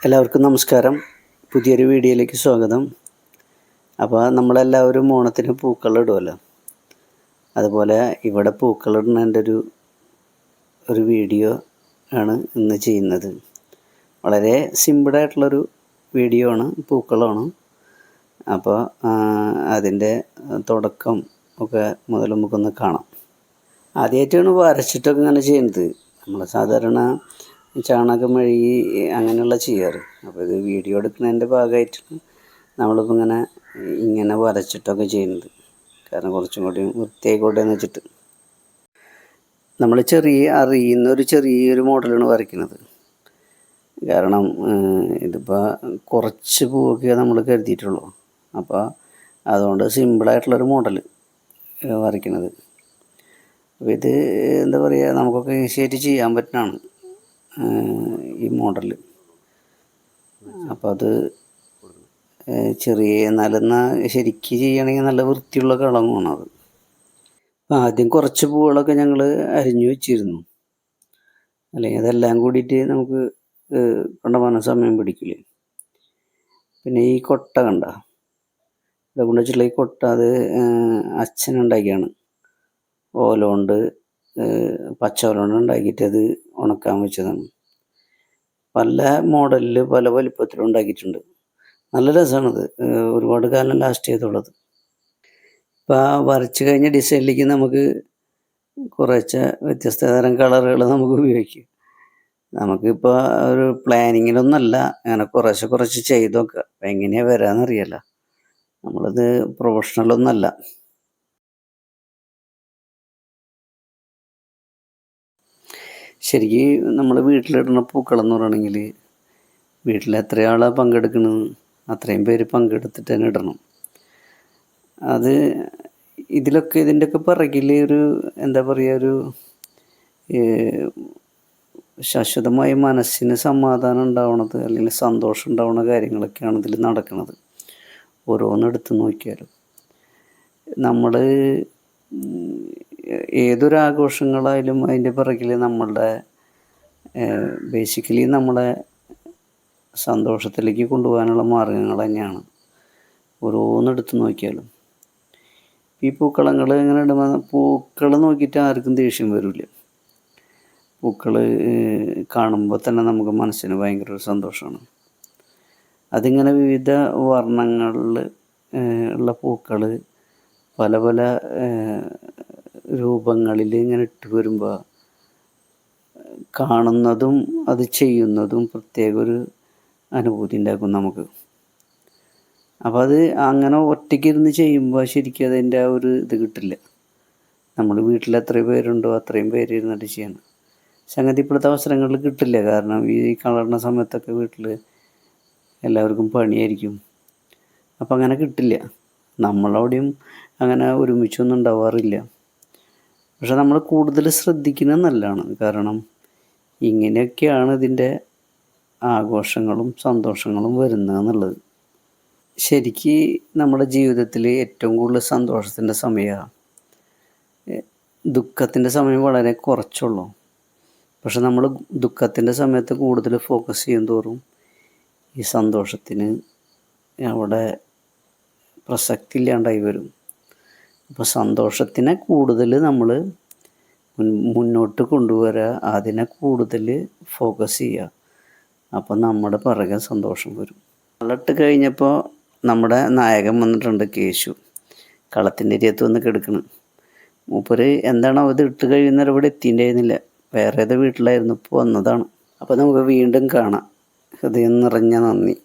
എല്ലാവർക്കും നമസ്കാരം. പുതിയൊരു വീഡിയോയിലേക്ക് സ്വാഗതം. അപ്പോൾ നമ്മളെല്ലാവരും ഓണത്തിന് പൂക്കളിടുമല്ലോ. അതുപോലെ ഇവിടെ പൂക്കളിടുന്നതിൻ്റെ ഒരു വീഡിയോ ആണ് ഇന്ന് ചെയ്യുന്നത്. വളരെ സിമ്പിളായിട്ടുള്ളൊരു വീഡിയോ ആണ്, പൂക്കളമാണ്. അപ്പോൾ അതിൻ്റെ തുടക്കം ഒക്കെ മുതൽ നമുക്കൊന്ന് കാണാം. ആദ്യമായിട്ടാണ് വരച്ചിട്ടൊക്കെ ഇങ്ങനെ ചെയ്യുന്നത്. നമ്മൾ സാധാരണ ചാണകം മെഴുകി അങ്ങനെയുള്ള ചെയ്യാറ്. അപ്പോൾ ഇത് വീഡിയോ എടുക്കുന്നതിൻ്റെ ഭാഗമായിട്ട് നമ്മളിപ്പോൾ ഇങ്ങനെ വരച്ചിട്ടൊക്കെ ചെയ്യുന്നത്. കാരണം കുറച്ചും കൂടി വൃത്തിയായിക്കോട്ടെ എന്ന് വെച്ചിട്ട് നമ്മൾ അറിയുന്നൊരു ചെറിയൊരു മോഡലാണ് വരയ്ക്കുന്നത്. കാരണം ഇതിപ്പോൾ കുറച്ച് പൂവൊക്കെ നമ്മൾ കരുതിയിട്ടുള്ളൂ. അപ്പോൾ അതുകൊണ്ട് സിമ്പിളായിട്ടുള്ളൊരു മോഡൽ വരയ്ക്കുന്നത്. അപ്പോൾ ഇത് എന്താ പറയുക, നമുക്കൊക്കെ ഈസിയായിട്ട് ചെയ്യാൻ പറ്റുന്നതാണ് ഈ മോഡൽ. അപ്പോൾ അത് ശരിക്ക് ചെയ്യുകയാണെങ്കിൽ നല്ല വൃത്തിയുള്ള കളമാണ് അത്. അപ്പോൾ ആദ്യം കുറച്ച് പൂവുകളൊക്കെ ഞങ്ങൾ അരിഞ്ഞു വെച്ചിരുന്നു. അല്ലെങ്കിൽ അതെല്ലാം കൂടിയിട്ട് നമുക്ക് കൊണ്ടുപോകാൻ സമയം പിടിക്കില്ലേ. പിന്നെ ഈ കൊട്ട കണ്ട, ഇവിടെ കൊണ്ടുവച്ചിട്ടുള്ള ഈ കൊട്ട അത് അച്ഛനുണ്ടാക്കിയാണ്. പച്ചോല കൊണ്ട് ഉണ്ടാക്കിയിട്ട് അത് ഉണക്കാൻ വെച്ചതാണ്. പല മോഡലിൽ പല വലിപ്പത്തിലും ഉണ്ടാക്കിയിട്ടുണ്ട്. നല്ല രസമാണത്. ഒരുപാട് കാലം ലാസ്റ്റ് ചെയ്തുള്ളത്. ഇപ്പോൾ ആ വരച്ച് കഴിഞ്ഞ ഡിസൈനിലേക്ക് നമുക്ക് കുറച്ച് വ്യത്യസ്ത തരം കളറുകൾ നമുക്ക് ഉപയോഗിക്കാം. നമുക്കിപ്പോൾ ഒരു പ്ലാനിങ്ങിലൊന്നല്ല, അങ്ങനെ കുറച്ച് ചെയ്ത് നോക്കുക. അപ്പം എങ്ങനെയാണ് വരാമെന്നറിയില്ല. നമ്മളത് പ്രൊഫഷണലൊന്നല്ല. ശരിക്കും നമ്മൾ വീട്ടിലിടുന്ന പൂക്കളെന്ന് പറയുകയാണെങ്കിൽ വീട്ടിൽ എത്ര ആളാണ് പങ്കെടുക്കുന്നത് അത്രയും പേര് പങ്കെടുത്തിട്ട് തന്നെ ഇടണം. അത് ഇതിൻ്റെയൊക്കെ പിറകിൽ എന്താ പറയുക, ശാശ്വതമായ മനസ്സിന് സമാധാനം ഉണ്ടാവണത് അല്ലെങ്കിൽ സന്തോഷം ഉണ്ടാവുന്ന കാര്യങ്ങളൊക്കെയാണ് ഇതിൽ നടക്കുന്നത്. ഓരോന്നെടുത്ത് നോക്കിയാലും നമ്മൾ ഏതൊരാഘോഷങ്ങളായാലും അതിൻ്റെ പിറകിൽ ബേസിക്കലി നമ്മളെ സന്തോഷത്തിലേക്ക് കൊണ്ടുപോകാനുള്ള മാർഗങ്ങൾ തന്നെയാണ് ഓരോന്നെടുത്ത് നോക്കിയാലും. ഈ പൂക്കളങ്ങൾ ഇങ്ങനെ ഇടുമ്പോൾ പൂക്കൾ നോക്കിയിട്ട് ആർക്കും ദേഷ്യം വരില്ല. പൂക്കൾ കാണുമ്പോൾ തന്നെ നമുക്ക് മനസ്സിന് ഭയങ്കര ഒരു സന്തോഷമാണ്. അതിങ്ങനെ വിവിധ വർണ്ണങ്ങളിൽ ഉള്ള പൂക്കൾ പല പല രൂപങ്ങളിൽ ഇങ്ങനെ ഇട്ട് വരുമ്പോൾ കാണുന്നതും അത് ചെയ്യുന്നതും പ്രത്യേക ഒരു അനുഭൂതി ഉണ്ടാക്കും നമുക്ക്. അപ്പോൾ അത് അങ്ങനെ ഒറ്റയ്ക്കിരുന്ന് ചെയ്യുമ്പോൾ ശരിക്കും അതിൻ്റെ ആ ഒരു ഇത് കിട്ടില്ല. നമ്മൾ വീട്ടിൽ എത്ര പേരുണ്ടോ അത്രയും പേര് ഇരുന്നിട്ട് ചെയ്യണം. സംഗതി ഇപ്പോഴത്തെ അവസരങ്ങളിൽ കിട്ടില്ല. കാരണം ഈ കളറുന്ന സമയത്തൊക്കെ വീട്ടിൽ എല്ലാവർക്കും പണിയായിരിക്കും. അപ്പം അങ്ങനെ കിട്ടില്ല. നമ്മളവിടെയും അങ്ങനെ ഒരുമിച്ചൊന്നും ഉണ്ടാവാറില്ല. പക്ഷെ നമ്മൾ കൂടുതൽ ശ്രദ്ധിക്കുന്നത് നല്ലതാണ്. കാരണം ഇങ്ങനെയൊക്കെയാണ് ഇതിൻ്റെ ആഘോഷങ്ങളും സന്തോഷങ്ങളും വരുന്നതെന്നുള്ളത്. ശരിക്ക് നമ്മുടെ ജീവിതത്തിൽ ഏറ്റവും കൂടുതൽ സന്തോഷത്തിൻ്റെ സമയമാണ്. ദുഃഖത്തിൻ്റെ സമയം വളരെ കുറച്ചുള്ളൂ. പക്ഷെ നമ്മൾ ദുഃഖത്തിൻ്റെ സമയത്ത് കൂടുതൽ ഫോക്കസ് ചെയ്യും തോറും ഈ സന്തോഷത്തിന് അവിടെ പ്രസക്തി ഇല്ലാണ്ടായി വരും. അപ്പോൾ സന്തോഷത്തിനെ കൂടുതൽ നമ്മൾ മുന്നോട്ട് കൊണ്ടുവരിക, അതിനെ കൂടുതൽ ഫോക്കസ് ചെയ്യുക. അപ്പോൾ നമ്മുടെ പിറകെ സന്തോഷം വരും. കളട്ട് കഴിഞ്ഞപ്പോൾ നമ്മുടെ നായകൻ വന്നിട്ടുണ്ട്, കേശു. കളത്തിൻ്റെ അരിയത്ത് വന്ന് കിടക്കണം. മൂപ്പര് എന്താണോ ഇത് ഇട്ട് കഴിയുന്നവരെ ഇവിടെ എത്തിയിട്ടുണ്ടായിരുന്നില്ല. വേറെ ഏതോ വീട്ടിലായിരുന്നു, ഇപ്പോൾ വന്നതാണ്. അപ്പോൾ നമുക്ക് വീണ്ടും കാണാം. ഹൃദയം നിറഞ്ഞ നന്ദി.